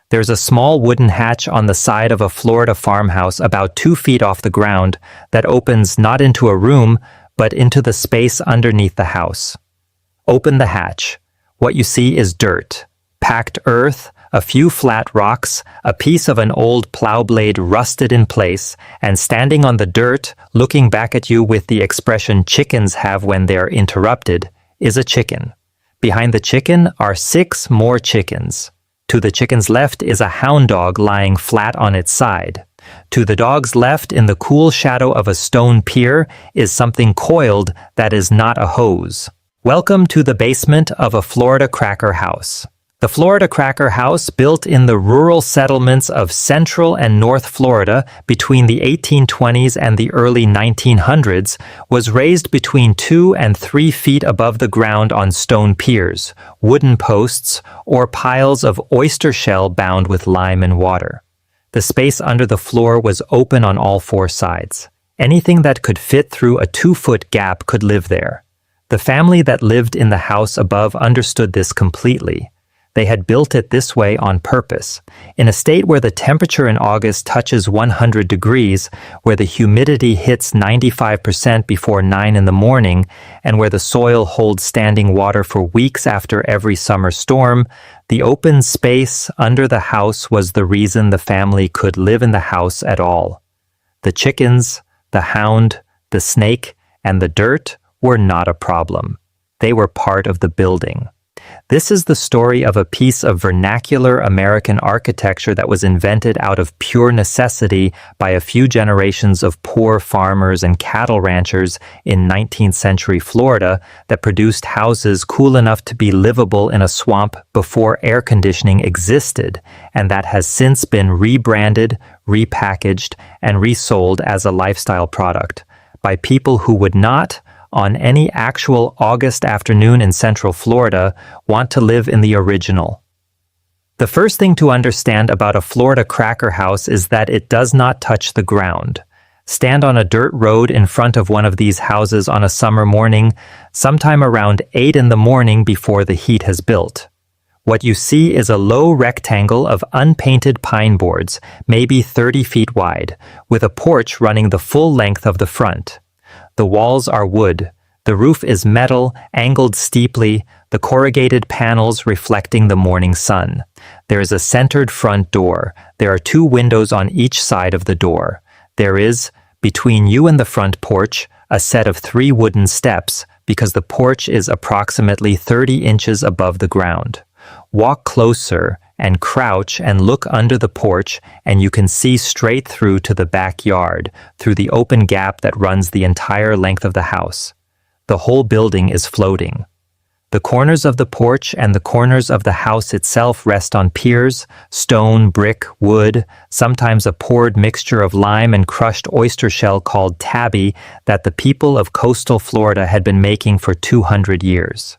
There's a small wooden hatch on the side of a Florida farmhouse about 2 feet off the ground that opens not into a room, but into the space underneath the house. Open the hatch. What you see is dirt, packed earth, a few flat rocks, a piece of an old plow blade rusted in place, and standing on the dirt, looking back at you with the expression chickens have when they're interrupted, is a chicken. Behind the chicken are 6 more chickens. To the chicken's left is a hound dog lying flat on its side. To the dog's left, in the cool shadow of a stone pier, is something coiled that is not a hose. Welcome to the basement of a Florida cracker house. The Florida cracker house, built in the rural settlements of Central and North Florida between the 1820s and the early 1900s, was raised between 2 and 3 feet above the ground on stone piers, wooden posts, or piles of oyster shell bound with lime and water. The space under the floor was open on all 4 sides. Anything that could fit through a 2-foot gap could live there. The family that lived in the house above understood this completely. They had built it this way on purpose. In a state where the temperature in August touches 100 degrees, where the humidity hits 95% before 9 in the morning, and where the soil holds standing water for weeks after every summer storm, the open space under the house was the reason the family could live in the house at all. The chickens, the hound, the snake, and the dirt were not a problem. They were part of the building. This is the story of a piece of vernacular American architecture that was invented out of pure necessity by a few generations of poor farmers and cattle ranchers in 19th century Florida that produced houses cool enough to be livable in a swamp before air conditioning existed, and that has since been rebranded, repackaged, and resold as a lifestyle product by people who would not, on any actual August afternoon in Central Florida, want to live in the original. The first thing to understand about a Florida cracker house is that it does not touch the ground. Stand on a dirt road in front of one of these houses on a summer morning, sometime around 8 in the morning before the heat has built. What you see is a low rectangle of unpainted pine boards, maybe 30 feet wide, with a porch running the full length of the front. The walls are wood, the roof is metal, angled steeply, the corrugated panels reflecting the morning sun. There is a centered front door. There are 2 windows on each side of the door. There is, between you and the front porch, a set of 3 wooden steps, because the porch is approximately 30 inches above the ground. Walk closer and crouch and look under the porch, and you can see straight through to the backyard, through the open gap that runs the entire length of the house. The whole building is floating. The corners of the porch and the corners of the house itself rest on piers, stone, brick, wood, sometimes a poured mixture of lime and crushed oyster shell called tabby that the people of coastal Florida had been making for 200 years.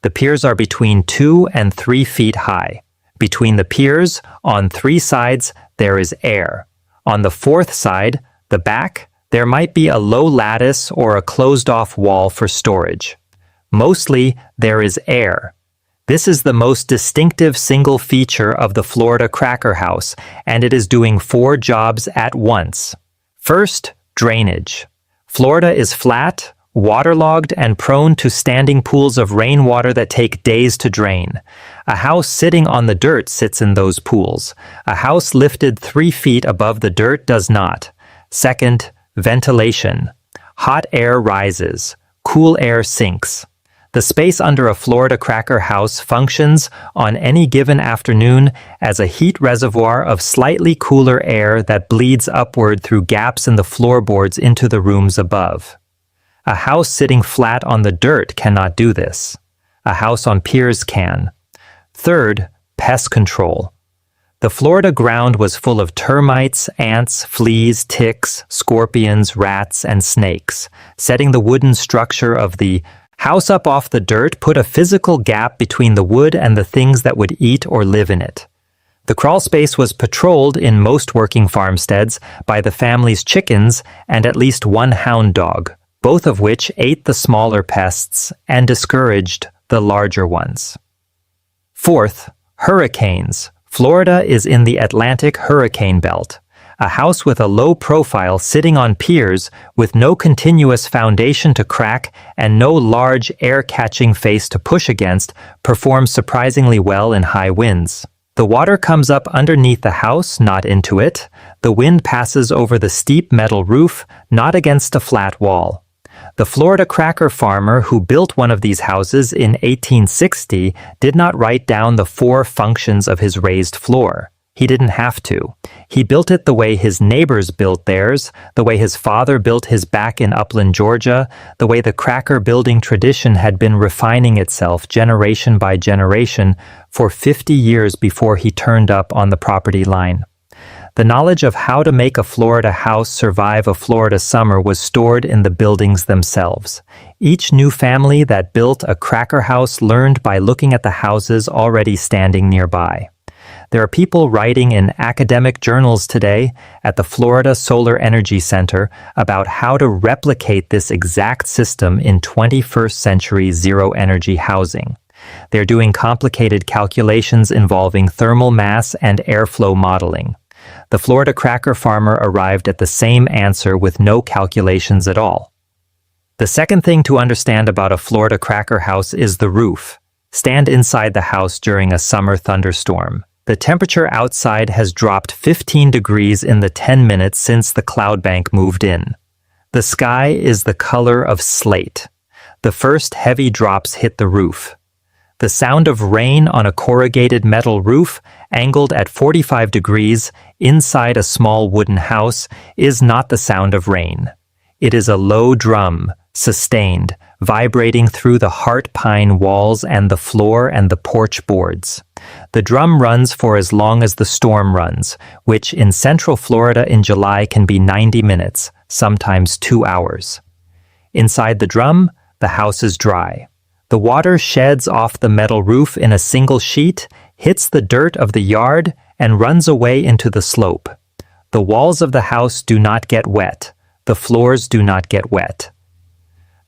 The piers are between 2 and 3 feet high. Between the piers, on 3 sides, there is air. On the 4th side, the back, there might be a low lattice or a closed-off wall for storage. Mostly, there is air. This is the most distinctive single feature of the Florida cracker house, and it is doing 4 jobs at once. First, drainage. Florida is flat, waterlogged, and prone to standing pools of rainwater that take days to drain. A house sitting on the dirt sits in those pools. A house lifted 3 feet above the dirt does not. Second, ventilation. Hot air rises. Cool air sinks. The space under a Florida cracker house functions, on any given afternoon, as a heat reservoir of slightly cooler air that bleeds upward through gaps in the floorboards into the rooms above. A house sitting flat on the dirt cannot do this. A house on piers can. Third, pest control. The Florida ground was full of termites, ants, fleas, ticks, scorpions, rats, and snakes. Setting the wooden structure of the house up off the dirt put a physical gap between the wood and the things that would eat or live in it. The crawl space was patrolled in most working farmsteads by the family's chickens and at least 1 hound dog, both of which ate the smaller pests and discouraged the larger ones. Fourth, hurricanes. Florida is in the Atlantic hurricane belt. A house with a low profile sitting on piers with no continuous foundation to crack and no large air-catching face to push against performs surprisingly well in high winds. The water comes up underneath the house, not into it. The wind passes over the steep metal roof, not against a flat wall. The Florida cracker farmer who built one of these houses in 1860 did not write down the 4 functions of his raised floor. He didn't have to. He built it the way his neighbors built theirs, the way his father built his back in Upland, Georgia, the way the cracker building tradition had been refining itself generation by generation for 50 years before he turned up on the property line. The knowledge of how to make a Florida house survive a Florida summer was stored in the buildings themselves. Each new family that built a cracker house learned by looking at the houses already standing nearby. There are people writing in academic journals today at the Florida Solar Energy Center about how to replicate this exact system in 21st century zero-energy housing. They're doing complicated calculations involving thermal mass and airflow modeling. The Florida cracker farmer arrived at the same answer with no calculations at all. The second thing to understand about a Florida cracker house is the roof. Stand inside the house during a summer thunderstorm. The temperature outside has dropped 15 degrees in the 10 minutes since the cloud bank moved in. The sky is the color of slate. The first heavy drops hit the roof. The sound of rain on a corrugated metal roof, angled at 45 degrees inside a small wooden house, is not the sound of rain. It is a low drum, sustained, vibrating through the heart pine walls and the floor and the porch boards. The drum runs for as long as the storm runs, which in central Florida in July can be 90 minutes, sometimes 2 hours. Inside the drum, the house is dry. The water sheds off the metal roof in a single sheet, hits the dirt of the yard, and runs away into the slope. The walls of the house do not get wet. The floors do not get wet.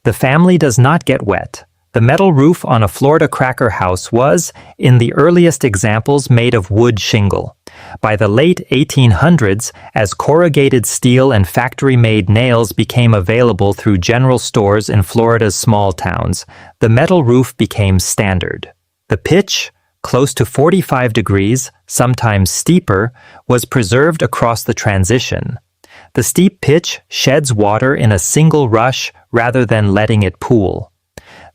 The family does not get wet. The metal roof on a Florida cracker house was, in the earliest examples, made of wood shingle. By the late 1800s, as corrugated steel and factory-made nails became available through general stores in Florida's small towns, the metal roof became standard. The pitch, close to 45 degrees, sometimes steeper, was preserved across the transition. The steep pitch sheds water in a single rush rather than letting it pool.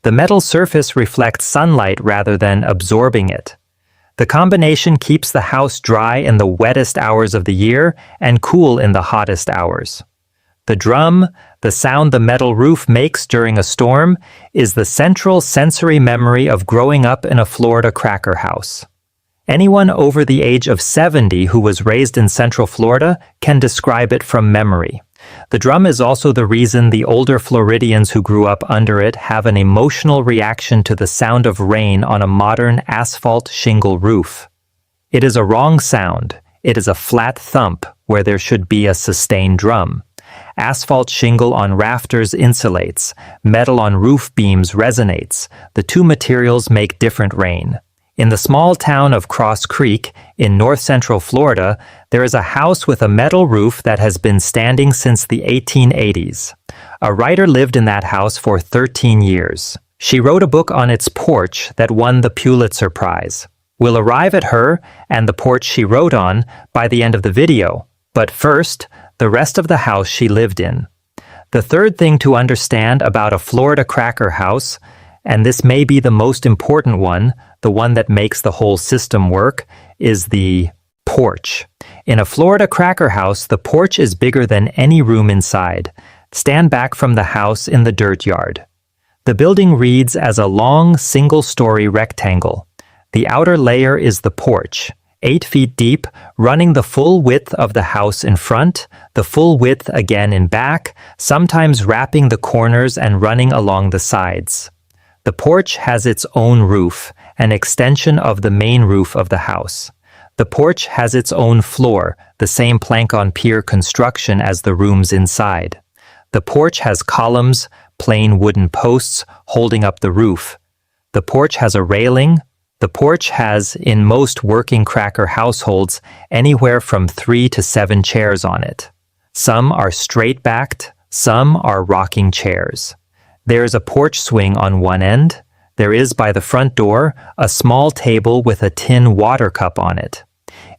The metal surface reflects sunlight rather than absorbing it. The combination keeps the house dry in the wettest hours of the year and cool in the hottest hours. The drum, the sound the metal roof makes during a storm, is the central sensory memory of growing up in a Florida cracker house. Anyone over the age of 70 who was raised in Central Florida can describe it from memory. The drum is also the reason the older Floridians who grew up under it have an emotional reaction to the sound of rain on a modern asphalt shingle roof. It is a wrong sound. It is a flat thump where there should be a sustained drum. Asphalt shingle on rafters insulates. Metal on roof beams resonates. The two materials make different rain. In the small town of Cross Creek, in north-central Florida, there is a house with a metal roof that has been standing since the 1880s. A writer lived in that house for 13 years. She wrote a book on its porch that won the Pulitzer Prize. We'll arrive at her and the porch she wrote on by the end of the video, but first, the rest of the house she lived in. The third thing to understand about a Florida cracker house, and this may be the most important one, the one that makes the whole system work, is the porch. In a Florida cracker house, the porch is bigger than any room inside. Stand back from the house in the dirt yard. The building reads as a long, single-story rectangle. The outer layer is the porch, 8 feet deep, running the full width of the house in front, the full width again in back, sometimes wrapping the corners and running along the sides. The porch has its own roof, an extension of the main roof of the house. The porch has its own floor, the same plank-on-pier construction as the rooms inside. The porch has columns, plain wooden posts, holding up the roof. The porch has a railing, The porch has, in most working cracker households, anywhere from 3 to 7 chairs on it. Some are straight-backed, some are rocking chairs. There is a porch swing on one end. There is, by the front door, a small table with a tin water cup on it.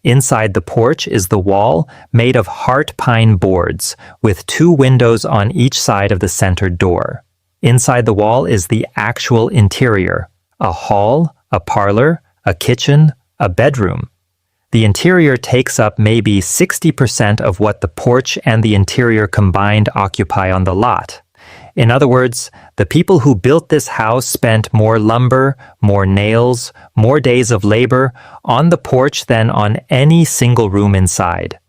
Inside the porch is the wall, made of heart pine boards, with 2 windows on each side of the centered door. Inside the wall is the actual interior, a hall, a parlor, a kitchen, a bedroom. The interior takes up maybe 60% of what the porch and the interior combined occupy on the lot. In other words, the people who built this house spent more lumber, more nails, more days of labor on the porch than on any single room inside.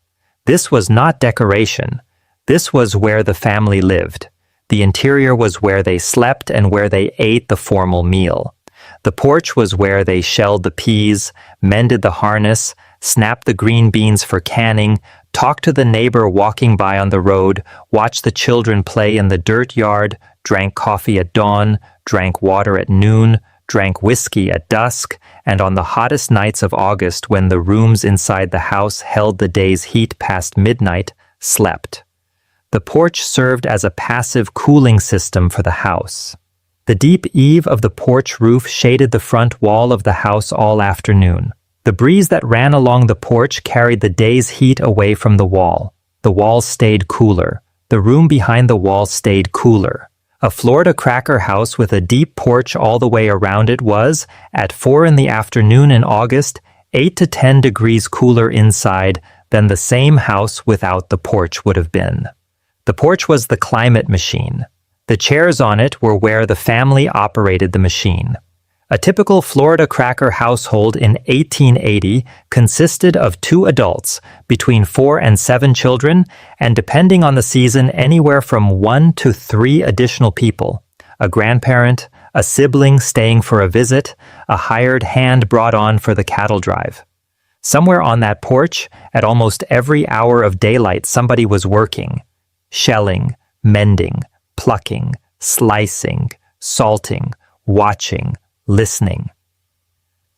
This was not decoration. This was where the family lived. The interior was where they slept and where they ate the formal meal. The porch was where they shelled the peas, mended the harness, snapped the green beans for canning, talked to the neighbor walking by on the road, watched the children play in the dirt yard, drank coffee at dawn, drank water at noon, drank whiskey at dusk, and on the hottest nights of August when the rooms inside the house held the day's heat past midnight, slept. The porch served as a passive cooling system for the house. The deep eave of the porch roof shaded the front wall of the house all afternoon. The breeze that ran along the porch carried the day's heat away from the wall. The wall stayed cooler. The room behind the wall stayed cooler. A Florida cracker house with a deep porch all the way around it was, at 4 in the afternoon in August, 8 to 10 degrees cooler inside than the same house without the porch would have been. The porch was the climate machine. The chairs on it were where the family operated the machine. A typical Florida cracker household in 1880 consisted of 2 adults, between 4 and 7 children, and depending on the season, anywhere from 1 to 3 additional people. A grandparent, a sibling staying for a visit, a hired hand brought on for the cattle drive. Somewhere on that porch, at almost every hour of daylight, somebody was working, shelling, mending, plucking, slicing, salting, watching, listening.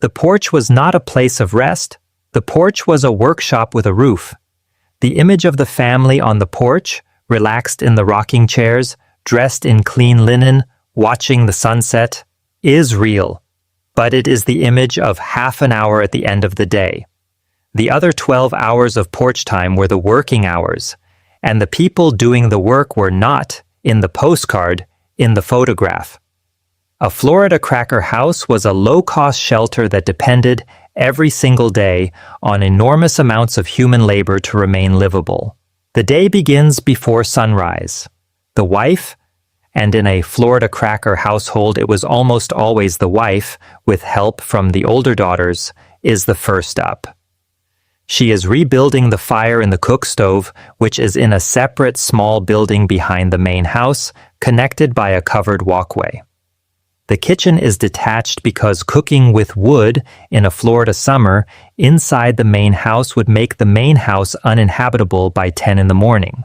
The porch was not a place of rest. The porch was a workshop with a roof. The image of the family on the porch, relaxed in the rocking chairs, dressed in clean linen, watching the sunset, is real, but it is the image of half an hour at the end of the day. The other 12 hours of porch time were the working hours, and the people doing the work were not, in the postcard, in the photograph. A Florida cracker house was a low-cost shelter that depended, every single day, on enormous amounts of human labor to remain livable. The day begins before sunrise. The wife, and in a Florida cracker household it was almost always the wife, with help from the older daughters, is the first up. She is rebuilding the fire in the cook stove, which is in a separate small building behind the main house, connected by a covered walkway. The kitchen is detached because cooking with wood in a Florida summer inside the main house would make the main house uninhabitable by 10 in the morning.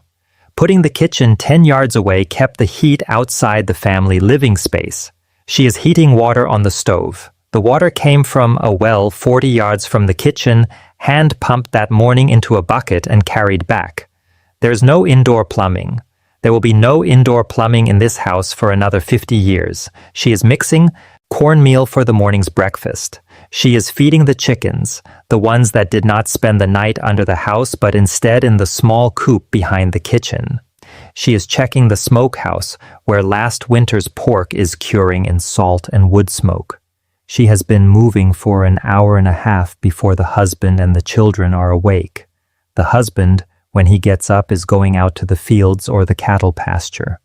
Putting the kitchen 10 yards away kept the heat outside the family living space. She is heating water on the stove. The water came from a well 40 yards from the kitchen, hand-pumped that morning into a bucket and carried back. There's no indoor plumbing. There will be no indoor plumbing in this house for another 50 years. She is mixing cornmeal for the morning's breakfast. She is feeding the chickens, the ones that did not spend the night under the house but instead in the small coop behind the kitchen. She is checking the smokehouse where last winter's pork is curing in salt and wood smoke. She has been moving for an hour and a half before the husband and the children are awake. The husband, when he gets up, is going out to the fields or the cattle pasture.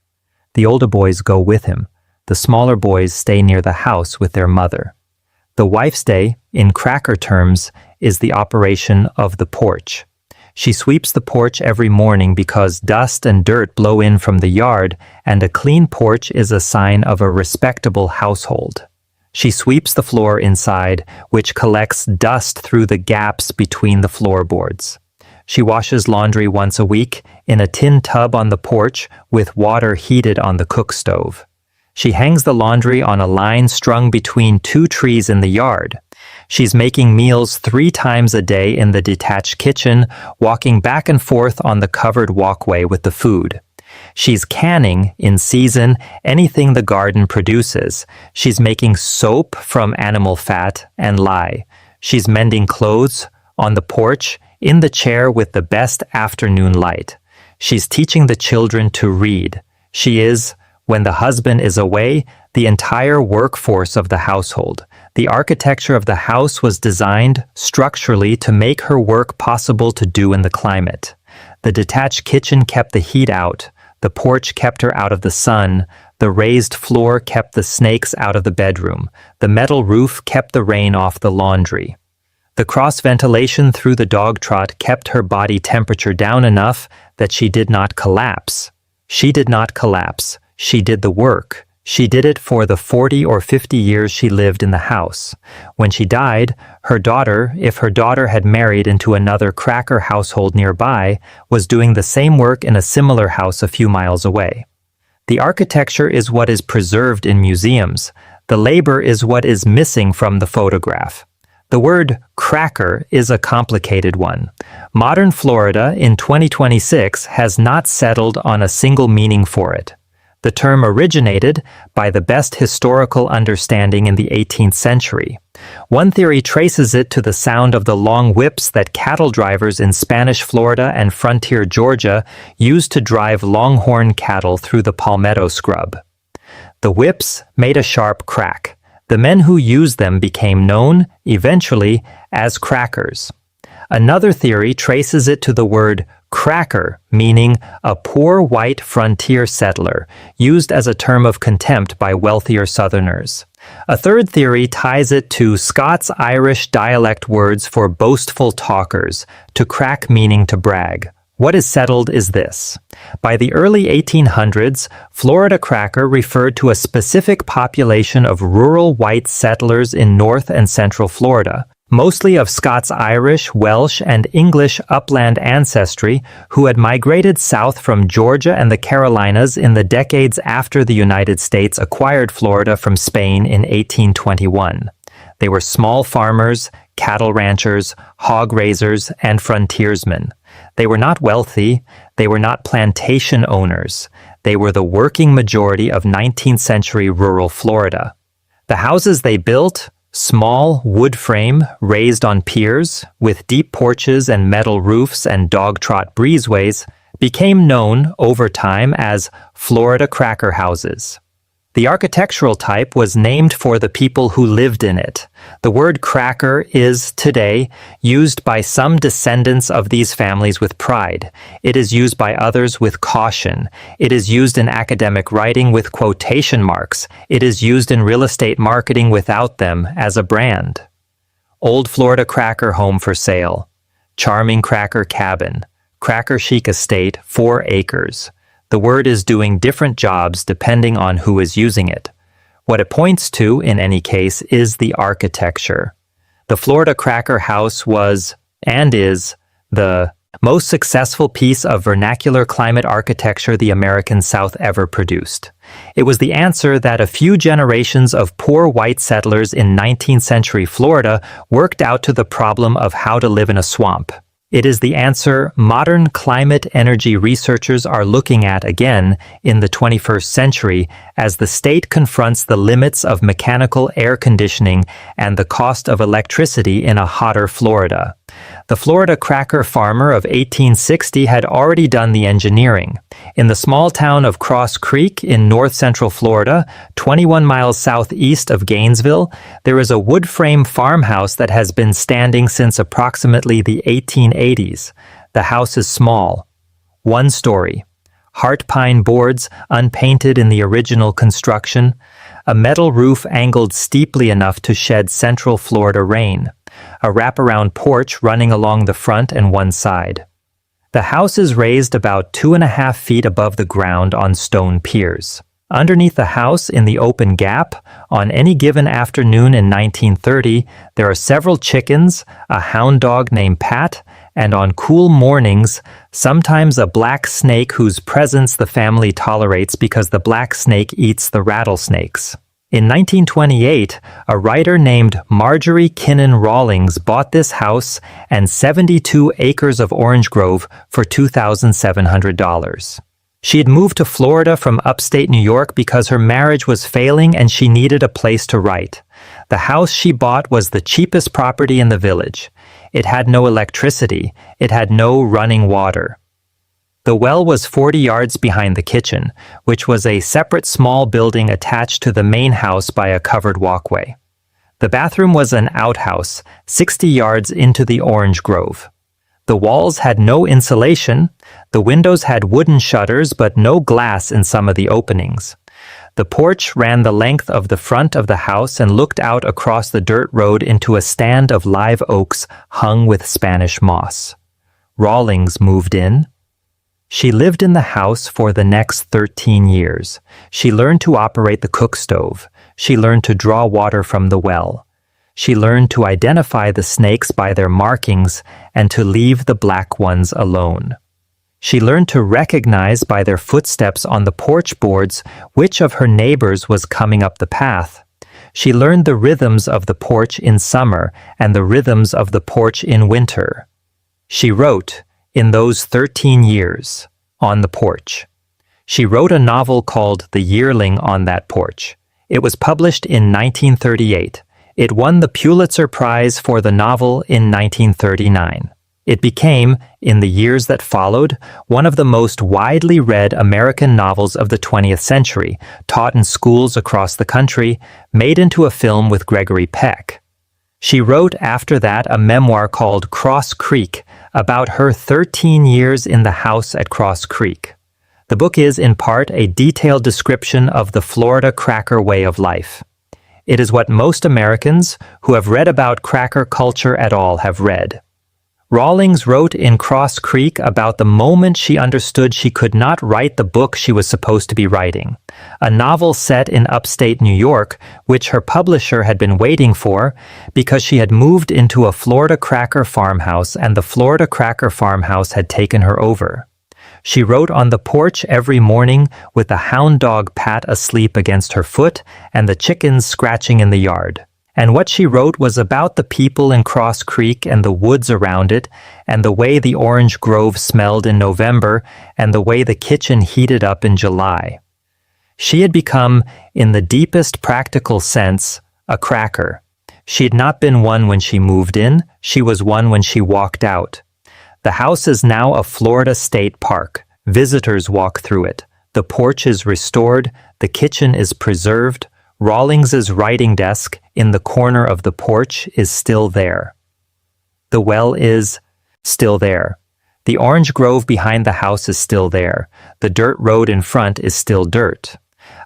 The older boys go with him. The smaller boys stay near the house with their mother. The wife's day, in cracker terms, is the operation of the porch. She sweeps the porch every morning because dust and dirt blow in from the yard, and a clean porch is a sign of a respectable household. She sweeps the floor inside, which collects dust through the gaps between the floorboards. She washes laundry once a week in a tin tub on the porch with water heated on the cook stove. She hangs the laundry on a line strung between 2 trees in the yard. She's making meals 3 times a day in the detached kitchen, walking back and forth on the covered walkway with the food. She's canning, in season, anything the garden produces. She's making soap from animal fat and lye. She's mending clothes, on the porch, in the chair with the best afternoon light. She's teaching the children to read. She is, when the husband is away, the entire workforce of the household. The architecture of the house was designed structurally to make her work possible to do in the climate. The detached kitchen kept the heat out. The porch kept her out of the sun. The raised floor kept the snakes out of the bedroom. The metal roof kept the rain off the laundry. The cross ventilation through the dog trot kept her body temperature down enough that she did not collapse. She did not collapse. She did the work. She did it for the 40 or 50 years she lived in the house. When she died, her daughter, if her daughter had married into another cracker household nearby, was doing the same work in a similar house a few miles away. The architecture is what is preserved in museums. The labor is what is missing from the photograph. The word cracker is a complicated one. Modern Florida in 2026 has not settled on a single meaning for it. The term originated, by the best historical understanding, in the 18th century. One theory traces it to the sound of the long whips that cattle drivers in Spanish Florida and frontier Georgia used to drive longhorn cattle through the palmetto scrub. The whips made a sharp crack. The men who used them became known, eventually, as crackers. Another theory traces it to the word cracker, meaning a poor white frontier settler, used as a term of contempt by wealthier Southerners. A third theory ties it to Scots-Irish dialect words for boastful talkers, to crack meaning to brag. What is settled is this. By the early 1800s, Florida cracker referred to a specific population of rural white settlers in North and Central Florida, mostly of Scots-Irish, Welsh, and English upland ancestry, who had migrated south from Georgia and the Carolinas in the decades after the United States acquired Florida from Spain in 1821. They were small farmers, cattle ranchers, hog raisers, and frontiersmen. They were not wealthy. They were not plantation owners. They were the working majority of 19th century rural Florida. The houses they built, small, wood frame, raised on piers, with deep porches and metal roofs and dog trot breezeways, became known over time as Florida cracker houses. The architectural type was named for the people who lived in it. The word cracker is, today, used by some descendants of these families with pride. It is used by others with caution. It is used in academic writing with quotation marks. It is used in real estate marketing without them as a brand. Old Florida Cracker Home for Sale. Charming Cracker Cabin. Cracker Chic Estate, 4 acres. The word is doing different jobs depending on who is using it. What it points to, in any case, is the architecture. The Florida Cracker House was, and is, the most successful piece of vernacular climate architecture the American South ever produced. It was the answer that a few generations of poor white settlers in 19th century Florida worked out to the problem of how to live in a swamp. It is the answer modern climate energy researchers are looking at again in the 21st century as the state confronts the limits of mechanical air conditioning and the cost of electricity in a hotter Florida. The Florida cracker farmer of 1860 had already done the engineering. In the small town of Cross Creek in north-central Florida, 21 miles southeast of Gainesville, there is a wood frame farmhouse that has been standing since approximately the 1880s. The house is small, 1 story. Heart pine boards, unpainted in the original construction. A metal roof angled steeply enough to shed central Florida rain. A wraparound porch running along the front and one side. The house is raised about 2.5 feet above the ground on stone piers. Underneath the house, in the open gap, on any given afternoon in 1930, there are several chickens, a hound dog named Pat, and on cool mornings, sometimes a black snake whose presence the family tolerates because the black snake eats the rattlesnakes. In 1928, a writer named Marjorie Kinnan Rawlings bought this house and 72 acres of orange grove for $2,700. She had moved to Florida from upstate New York because her marriage was failing and she needed a place to write. The house she bought was the cheapest property in the village. It had no electricity. It had no running water. The well was 40 yards behind the kitchen, which was a separate small building attached to the main house by a covered walkway. The bathroom was an outhouse, 60 yards into the orange grove. The walls had no insulation. The windows had wooden shutters but no glass in some of the openings. The porch ran the length of the front of the house and looked out across the dirt road into a stand of live oaks hung with Spanish moss. Rawlings moved in. She lived in the house for the next 13 years. She learned to operate the cook stove. She learned to draw water from the well. She learned to identify the snakes by their markings and to leave the black ones alone. She learned to recognize by their footsteps on the porch boards which of her neighbors was coming up the path. She learned the rhythms of the porch in summer and the rhythms of the porch in winter. She wrote, in those 13 years, on the porch. She wrote a novel called The Yearling on that porch. It was published in 1938. It won the Pulitzer Prize for the novel in 1939. It became, in the years that followed, one of the most widely read American novels of the 20th century, taught in schools across the country, made into a film with Gregory Peck. She wrote after that a memoir called Cross Creek about her 13 years in the house at Cross Creek. The book is, in part, a detailed description of the Florida cracker way of life. It is what most Americans who have read about cracker culture at all have read. Rawlings wrote in Cross Creek about the moment she understood she could not write the book she was supposed to be writing, a novel set in upstate New York, which her publisher had been waiting for because she had moved into a Florida cracker farmhouse and the Florida cracker farmhouse had taken her over. She wrote on the porch every morning with the hound dog Pat asleep against her foot and the chickens scratching in the yard. And what she wrote was about the people in Cross Creek and the woods around it, and the way the orange grove smelled in November, and the way the kitchen heated up in July. She had become, in the deepest practical sense, a cracker. She had not been one when she moved in, she was one when she walked out. The house is now a Florida state park. Visitors walk through it. The porch is restored, the kitchen is preserved. Rawlings's writing desk in the corner of the porch is still there. The well is still there. The orange grove behind the house is still there. The dirt road in front is still dirt.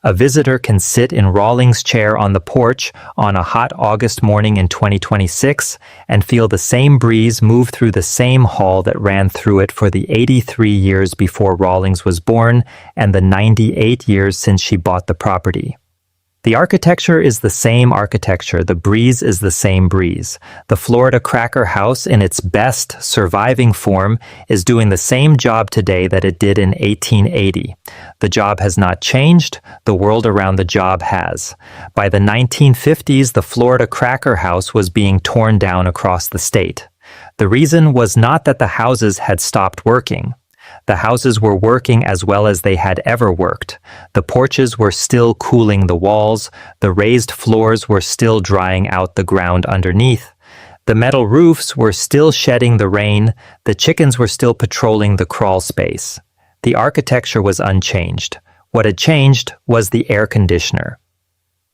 A visitor can sit in Rawlings' chair on the porch on a hot August morning in 2026 and feel the same breeze move through the same hall that ran through it for the 83 years before Rawlings was born and the 98 years since she bought the property. The architecture is the same architecture, the breeze is the same breeze. The Florida cracker house in its best surviving form is doing the same job today that it did in 1880. The job has not changed, the world around the job has. By the 1950s, the Florida cracker house was being torn down across the state. The reason was not that the houses had stopped working. The houses were working as well as they had ever worked. The porches were still cooling the walls. The raised floors were still drying out the ground underneath. The metal roofs were still shedding the rain. The chickens were still patrolling the crawl space. The architecture was unchanged. What had changed was the air conditioner.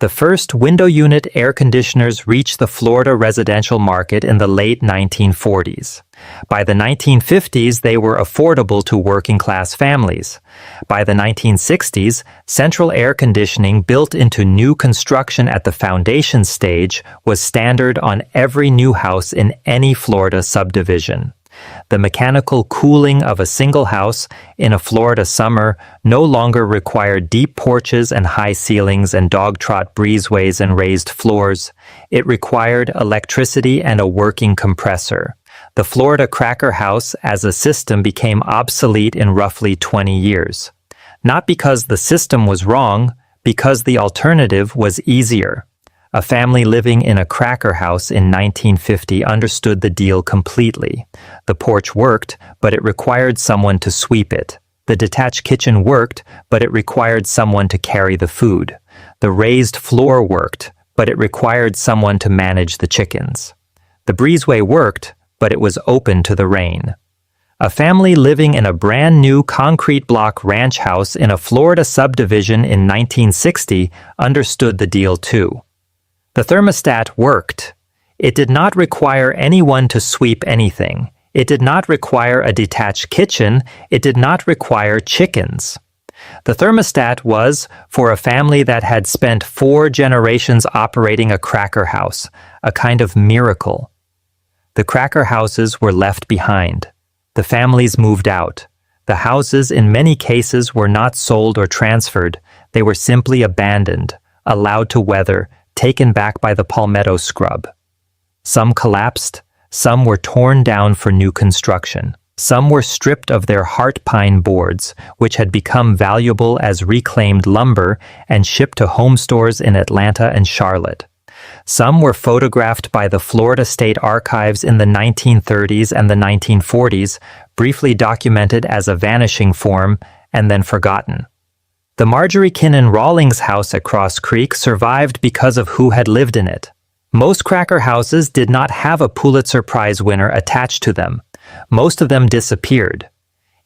The first window unit air conditioners reached the Florida residential market in the late 1940s. By the 1950s, they were affordable to working-class families. By the 1960s, central air conditioning built into new construction at the foundation stage was standard on every new house in any Florida subdivision. The mechanical cooling of a single house in a Florida summer no longer required deep porches and high ceilings and dog-trot breezeways and raised floors. It required electricity and a working compressor. The Florida cracker house as a system became obsolete in roughly 20 years. Not because the system was wrong, because the alternative was easier. A family living in a cracker house in 1950 understood the deal completely. The porch worked, but it required someone to sweep it. The detached kitchen worked, but it required someone to carry the food. The raised floor worked, but it required someone to manage the chickens. The breezeway worked, but it was open to the rain. A family living in a brand new concrete block ranch house in a Florida subdivision in 1960 understood the deal too. The thermostat worked. It did not require anyone to sweep anything. It did not require a detached kitchen. It did not require chickens. The thermostat was for a family that had spent 4 generations operating a cracker house, a kind of miracle. The cracker houses were left behind. The families moved out. The houses in many cases were not sold or transferred. They were simply abandoned, allowed to weather, taken back by the palmetto scrub. Some collapsed, some were torn down for new construction. Some were stripped of their heart pine boards, which had become valuable as reclaimed lumber, and shipped to home stores in Atlanta and Charlotte. Some were photographed by the Florida State Archives in the 1930s and the 1940s, briefly documented as a vanishing form, and then forgotten. The Marjorie Kinnan Rawlings house at Cross Creek survived because of who had lived in it. Most cracker houses did not have a Pulitzer Prize winner attached to them. Most of them disappeared.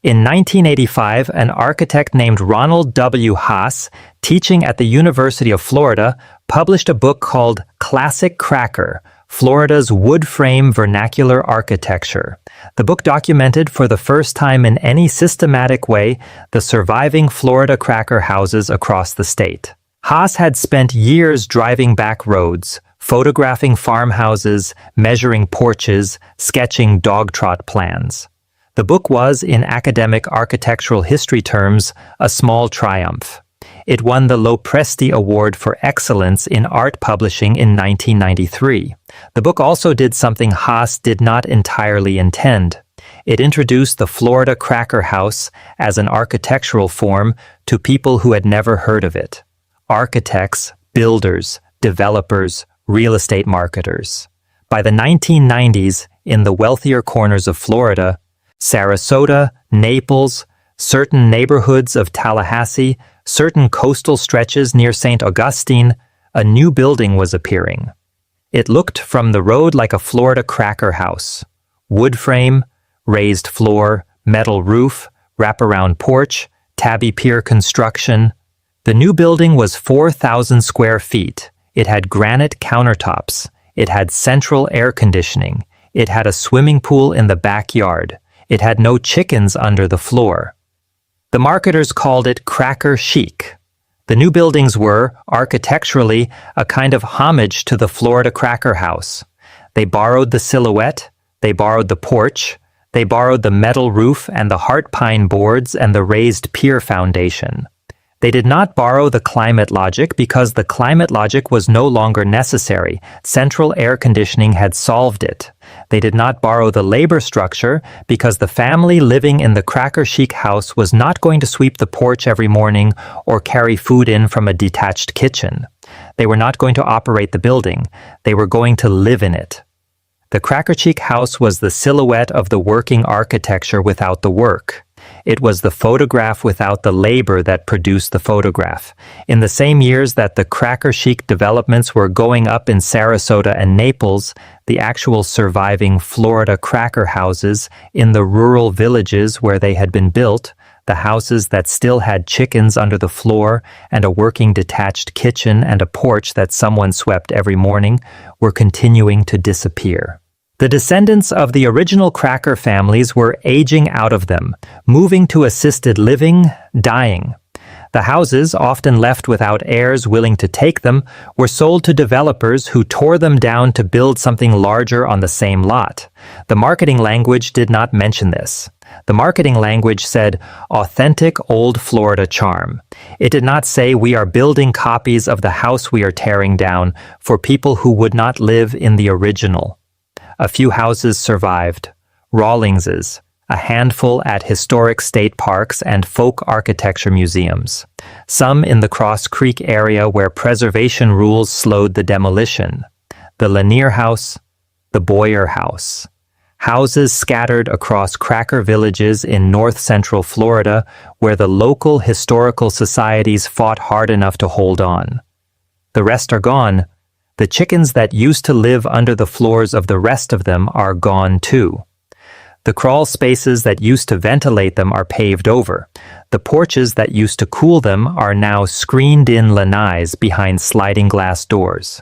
In 1985, an architect named Ronald W. Haas, teaching at the University of Florida, published a book called Classic Cracker: Florida's Wood Frame Vernacular Architecture. The book documented for the first time in any systematic way the surviving Florida cracker houses across the state. Haas had spent years driving back roads, photographing farmhouses, measuring porches, sketching dog trot plans. The book was, in academic architectural history terms, a small triumph. It won the Lopresti Award for Excellence in Art Publishing in 1993. The book also did something Haas did not entirely intend. It introduced the Florida cracker house as an architectural form to people who had never heard of it. Architects, builders, developers, real estate marketers. By the 1990s, in the wealthier corners of Florida, Sarasota, Naples, certain neighborhoods of Tallahassee, certain coastal stretches near St. Augustine, a new building was appearing. It looked from the road like a Florida cracker house. Wood frame, raised floor, metal roof, wraparound porch, tabby pier construction. The new building was 4,000 square feet. It had granite countertops. It had central air conditioning. It had a swimming pool in the backyard. It had no chickens under the floor. The marketers called it cracker chic. The new buildings were, architecturally, a kind of homage to the Florida cracker house. They borrowed the silhouette, they borrowed the porch, they borrowed the metal roof and the heart pine boards and the raised pier foundation. They did not borrow the climate logic because the climate logic was no longer necessary. Central air conditioning had solved it. They did not borrow the labor structure because the family living in the cracker chic house was not going to sweep the porch every morning or carry food in from a detached kitchen. They were not going to operate the building. They were going to live in it. The cracker chic house was the silhouette of the working architecture without the work. It was the photograph without the labor that produced the photograph. In the same years that the cracker chic developments were going up in Sarasota and Naples, the actual surviving Florida cracker houses in the rural villages where they had been built, the houses that still had chickens under the floor and a working detached kitchen and a porch that someone swept every morning, were continuing to disappear. The descendants of the original cracker families were aging out of them, moving to assisted living, dying. The houses, often left without heirs willing to take them, were sold to developers who tore them down to build something larger on the same lot. The marketing language did not mention this. The marketing language said, authentic old Florida charm. It did not say we are building copies of the house we are tearing down for people who would not live in the original. A few houses survived. Rawlings's, a handful at historic state parks and folk architecture museums, some in the Cross Creek area where preservation rules slowed the demolition. The Lanier House, the Boyer House. Houses scattered across cracker villages in north-central Florida where the local historical societies fought hard enough to hold on. The rest are gone. The chickens that used to live under the floors of the rest of them are gone too. The crawl spaces that used to ventilate them are paved over. The porches that used to cool them are now screened-in lanais behind sliding glass doors.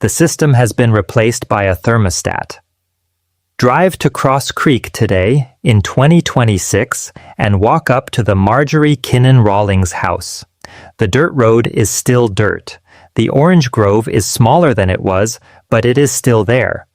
The system has been replaced by a thermostat. Drive to Cross Creek today, in 2026, and walk up to the Marjorie Kinnan Rawlings house. The dirt road is still dirt. The orange grove is smaller than it was, but it is still there.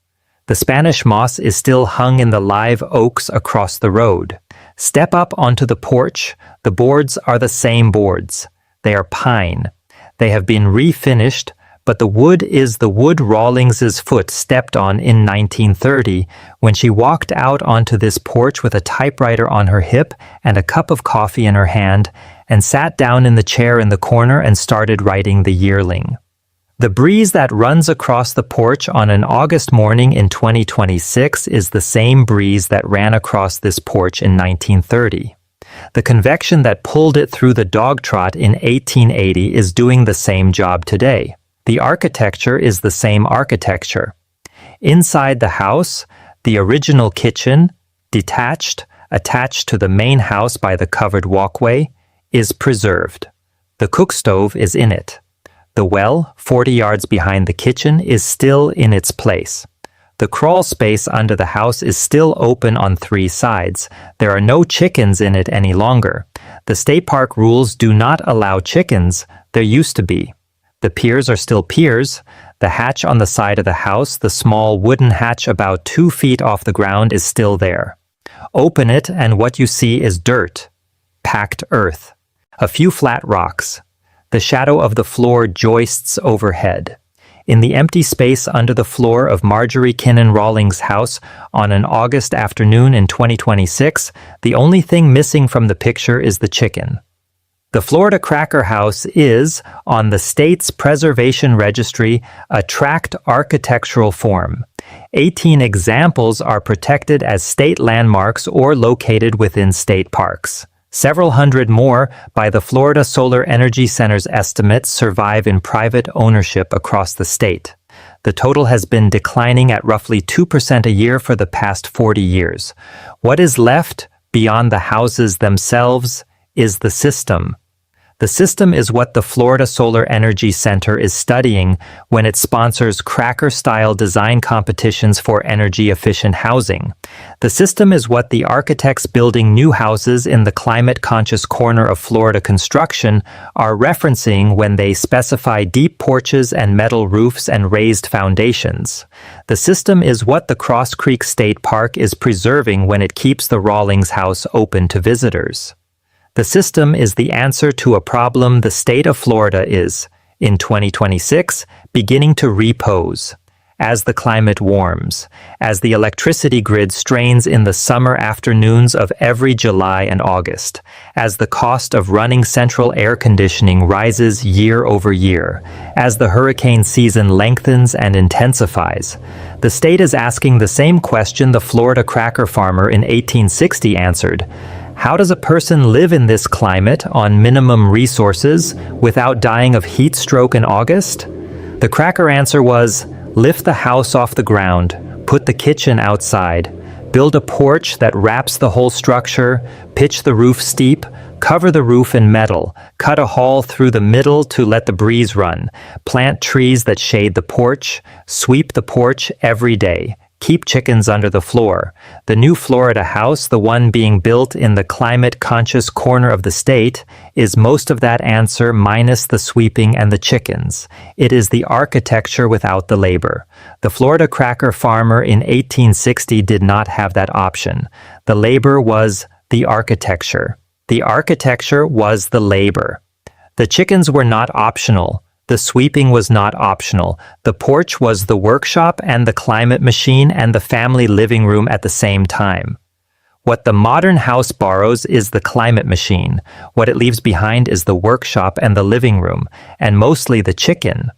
The Spanish moss is still hung in the live oaks across the road. Step up onto the porch. The boards are the same boards. They are pine. They have been refinished, but the wood is the wood Rawlings's foot stepped on in 1930 when she walked out onto this porch with a typewriter on her hip and a cup of coffee in her hand and sat down in the chair in the corner and started writing The Yearling. The breeze that runs across the porch on an August morning in 2026 is the same breeze that ran across this porch in 1930. The convection that pulled it through the dog trot in 1880 is doing the same job today. The architecture is the same architecture. Inside the house, the original kitchen, detached, attached to the main house by the covered walkway, is preserved. The cook stove is in it. The well, 40 yards behind the kitchen, is still in its place. The crawl space under the house is still open on 3 sides. There are no chickens in it any longer. The state park rules do not allow chickens. There used to be. The piers are still piers. The hatch on the side of the house, the small wooden hatch about 2 feet off the ground, is still there. Open it and what you see is dirt, packed earth, a few flat rocks. The shadow of the floor joists overhead. In the empty space under the floor of Marjorie Kinnan Rawlings' house on an August afternoon in 2026, the only thing missing from the picture is the chicken. The Florida Cracker House is, on the state's preservation registry, a tract architectural form. 18 examples are protected as state landmarks or located within state parks. Several hundred more, by the Florida Solar Energy Center's estimates, survive in private ownership across the state. The total has been declining at roughly 2% a year for the past 40 years. What is left, beyond the houses themselves, is the system. The system is what the Florida Solar Energy Center is studying when it sponsors cracker-style design competitions for energy-efficient housing. The system is what the architects building new houses in the climate-conscious corner of Florida construction are referencing when they specify deep porches and metal roofs and raised foundations. The system is what the Cross Creek State Park is preserving when it keeps the Rawlings house open to visitors. The system is the answer to a problem the state of Florida is, in 2026, beginning to repose. As the climate warms, as the electricity grid strains in the summer afternoons of every July and August, as the cost of running central air conditioning rises year over year, as the hurricane season lengthens and intensifies, the state is asking the same question the Florida cracker farmer in 1860 answered. How does a person live in this climate on minimum resources without dying of heat stroke in August? The cracker answer was, lift the house off the ground, put the kitchen outside, build a porch that wraps the whole structure, pitch the roof steep, cover the roof in metal, cut a hole through the middle to let the breeze run, plant trees that shade the porch, sweep the porch every day. Keep chickens under the floor. The new Florida house, the one being built in the climate-conscious corner of the state, is most of that answer minus the sweeping and the chickens. It is the architecture without the labor. The Florida cracker farmer in 1860 did not have that option. The labor was the architecture. The architecture was the labor. The chickens were not optional. The sweeping was not optional. The porch was the workshop and the climate machine and the family living room at the same time. What the modern house borrows is the climate machine. What it leaves behind is the workshop and the living room, and mostly the chicken.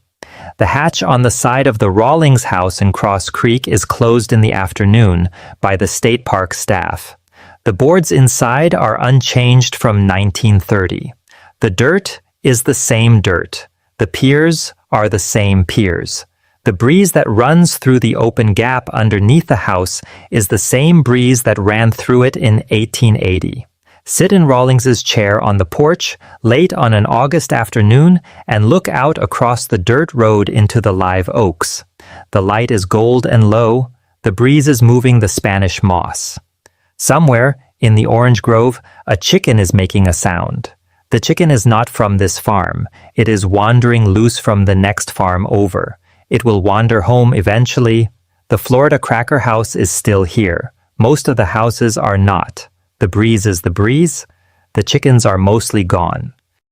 The hatch on the side of the Rawlings house in Cross Creek is closed in the afternoon by the state park staff. The boards inside are unchanged from 1930. The dirt is the same dirt. The piers are the same piers. The breeze that runs through the open gap underneath the house is the same breeze that ran through it in 1880. Sit in Rawlings's chair on the porch late on an August afternoon and look out across the dirt road into the live oaks. The light is gold and low. The breeze is moving the Spanish moss. Somewhere in the orange grove, a chicken is making a sound. The chicken is not from this farm. It is wandering loose from the next farm over. It will wander home eventually. The Florida Cracker House is still here. Most of the houses are not. The breeze is the breeze. The chickens are mostly gone.